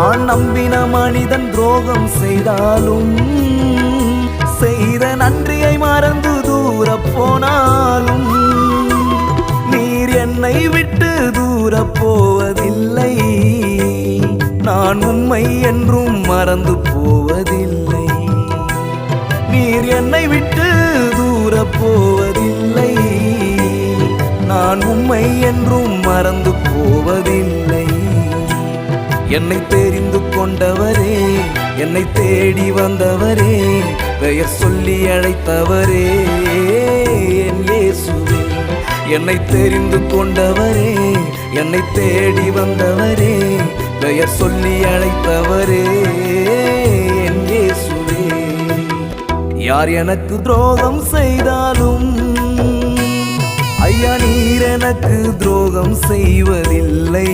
நான் நம்பின மனிதன் துரோகம் செய்தாலும், செய்த நன்றியை மறந்து தூர போனாலும், நீர் என்னை விட்டு தூர போவதில்லை. நான் உம்மை என்றும் மறந்து போவதில்லை. நீர் என்னை விட்டு தூர போவதில்லை. நான் உம்மை என்றும் மறந்து போவதில்லை. என்னை தெரிந்து கொண்டவரே, என்னை தேடி வந்தவரே, பெயர் சொல்லி அழைத்தவரே என் இயேசுவே. என்னை தெரிந்து கொண்டவரே, என்னை தேடி வந்தவரே, பெயர் சொல்லி அழைத்தவரே என் இயேசுவே. யார் எனக்கு துரோகம் செய்தாலும் ஐயா, நீர் எனக்கு துரோகம் செய்வதில்லை.